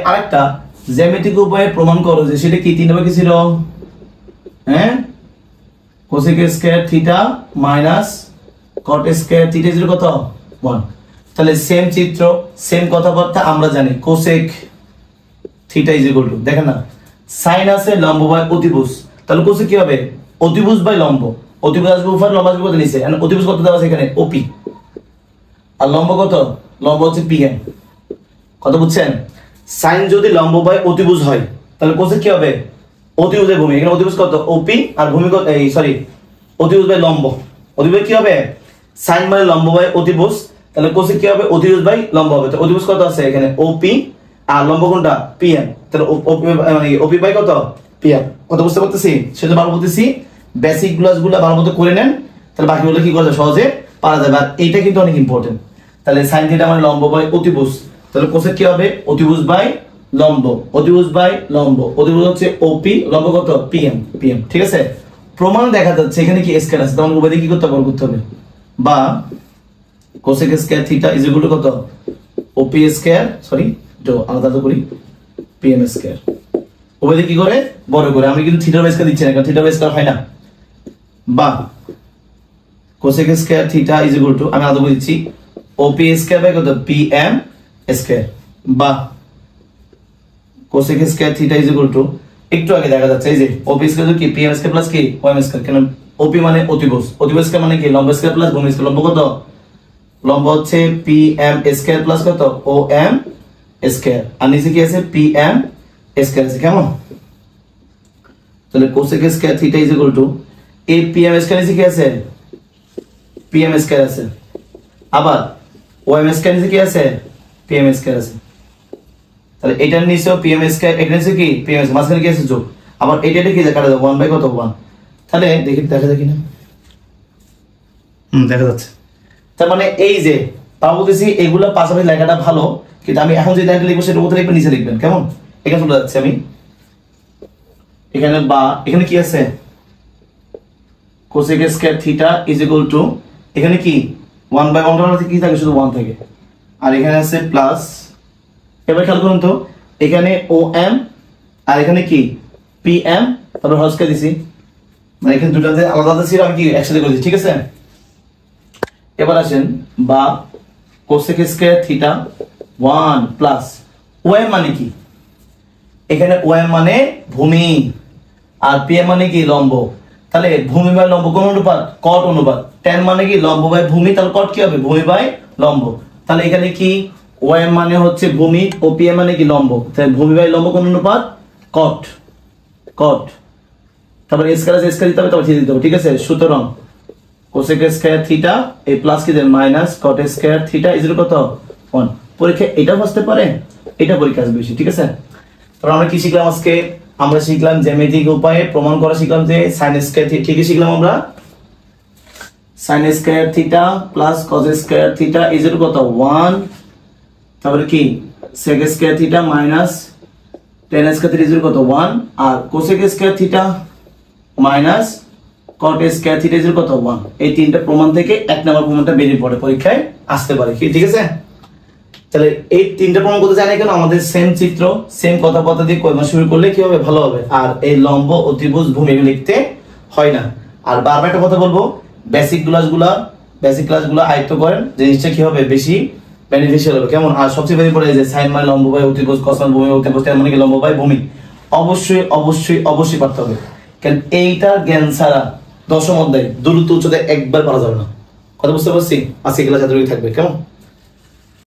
আরেকটা জ্যামিতিক উপায়ে প্রমাণ করো যে সেটা কি 3 ভাগ কি ছিল হ্যাঁ cosec square theta minus cot square theta is কত 1 তাহলে সেম চিত্র সেম কথাবার্তা আমরা জানি cosec theta is equal to দেখেন না সাইন আছে লম্ব বাই অতিভুজ তাহলে কোসেক কি হবে অতিভুজ বাই লম্ব অতিভুজ আসবে উপরে লম্ব আসবে কত নিচে এন্ড অতিভুজ কত দেওয়া আছে এখানে ওপি আর লম্ব কত লম্ব হচ্ছে পিএম কত বুঝছেন সাইন যদি লম্ব বাই অতিভুজ হয় তাহলে কোসেক কি হবে অতিভুজের ভূমি এখানে অতিভুজ কত ওপি আর ভূমি কত এই সরি অতিভুজ বাই লম্ব অতিভুজ কি হবে সাইন মানে লম্ব বাই অতিভুজ তাহলে কোসেক কি হবে অতিভুজ বাই লম্ব হবে তো অতিভুজ কত আছে এখানে ওপি আর লম্ব কোনটা পিএম তাহলে ওপি মানে ওপি বাই কত পিএম কত বুঝতে পারতেছি সেটা ভালো বলতেছি বেসিক ক্লাসগুলো ভালো মতো করে নেন তাহলে বাকিগুলো কি করা সহজে পারা যাবে আর এইটা কিন্তু অনেক ইম্পর্টেন্ট তাহলে সাইন থিটা মানে লম্ব বাই অতিভুজ তাহলে কোসেক কি হবে অতিভুজ বাই লম্ব অতিভুজ বাই লম্ব অতিভুজ হচ্ছে ওপি লম্ব কত পিএম পিএম ঠিক আছে প্রমাণ দেখা যাচ্ছে এখানে কি স্কয়ার আছে তখন উভয় দিকে কি করতে হবে করতে হবে বা cosec square theta is equal to কত ওপি স্কয়ার সরি তো আলাদা করি পিএম স্কয়ার উভয় দিকে কি করে বড় করে আমি কিন্তু থিটার বেস দিচ্ছি না কারণ থিটার বেস হয় না বা cosec square theta is equal to আমি আলাদা করে দিচ্ছি ওপি স্কয়ার বাই কত পিএম স্কয়ার বা cosec square theta is equal to একটু আগে দেখা যাচ্ছে এই যে ওপি স্কয়ার কি পিএম স্কয়ার প্লাস কি ওএম স্কয়ার কেন ওপি মানে অতিভুজ অতিভুজ স্কয়ার মানে কি লম্ব স্কয়ার প্লাস ভূমি স্কয়ার লম্ব কত লম্ব হচ্ছে পিএম স্কয়ার প্লাস কত ওএম স্কয়ার আর নিচে কি আছে পিএম স্কয়ার আছে কেমন তাহলে cosec square theta is equal to এই পিএম স্কয়ার নিচে কি আছে পিএম স্কয়ার আছে আবার ওএম স্কয়ার নিচে কি আছে পিএম স্কয়ার আছে তাহলে এটার নিচেও পিএম স্কয়ার এটার নিচে কি পিএম স্কয়ার মাঝখানে কি আছে যোগ আবার এটা কি কাটা যাবে 1 বাই কত 1 তাহলে দেখি দেখা যায় কিনা দেখা যাচ্ছে তার মানে এই যে পাবতেছি এগুলা পাশাপাশি লেখাটা ভালো কিন্তু আমি এখন যে লাইনটা লিখবো সেটা উপরে লিখবেন নিচে লিখবেন কেমন এখানে চলে যাচ্ছে আমি এখানে বা এখানে কি আছে cosec square theta is equal to এখানে কি 1 বাই 1 টার কি থাকে শুধু 1 থাকে আর এখানে আছে প্লাস এবার খেয়াল করুন তো এখানে ওএম আর এখানে কি পিএম তারপর হসকে দিছি মানে এখানে দুটোতে আলাদা আলাদা ছিল আমি কি একসাথে করে দিছি ঠিক আছে এবার আসেন বা cosec square theta 1 plus OM মানে কি এখানে ওএম মানে ভূমি আর পিএম মানে কি লম্ব তাহলে ভূমি বাই লম্ব কোন অনুপাত কট অনুপাত tan মানে কি লম্ব বাই ভূমি তাহলে কট কি হবে ভূমি বাই লম্ব তাহলে এখানে কি ওএম মানে হচ্ছে ভূমি ও পিএম মানে কি লম্ব তাহলে ভূমি বাই লম্ব কোন অনুপাত কট কট তারপর স্কয়ার দিতে হবে তারপর থিটা দিতে হবে ঠিক আছে সুতরাং কোসেক স্কয়ার থিটা এই প্লাস কি then minus cot square theta is কত 1 পরীক্ষা এটা বসতে পারে এটা পরীক্ষা আসবে বেশি ঠিক আছে তাহলে আমরা কি শিখলাম আজকে আমরা শিখলাম জ্যামিতিক উপায়ে প্রমাণ করা শিখলাম যে sin স্কয়ার থিটা ঠিকই শিখলাম আমরা sin square theta plus cos square theta is কত 1 তারপরে কি sec square theta minus tan square theta is কত 1 আর cosec square theta minus cot square theta is কত 1 এই তিনটা প্রমাণ থেকে এক নম্বর প্রমাণটা বেরিয়ে পড়ে পরীক্ষায় আসতে পারে কি ঠিক আছে তাহলে এই তিনটা প্রমাণ করতে জানি কেন আমাদের সেম চিত্র সেম কথাবার্তা দিয়ে কর্ম শুরু করলে কি হবে ভালো হবে আর এই লম্ব অতিভুজ ভূমি লিখতে হয় না আর বারবার একটা কথা বলবো বেসিক ক্লাসগুলো আয়ত্ত করেন জিনিসটা কি হবে বেশি বেনিফিশিয়াল হবে কেমন আর সবচেয়ে বেশি পড়ে যে সাইন মানে লম্ব বাই অতিভুজ cos মানে ভূমি অতিভুজ tan মানে কি লম্ব বাই ভূমি অবশ্যই পারতে হবে কারণ এইটা জ্ঞান ছাড়া দশম অধ্যায় দূরত্ব উচ্চতায় একবার পারা যাবে না কথা বুঝতে পারছি আজকে ক্লাস এতটুকুই থাকবে কেমন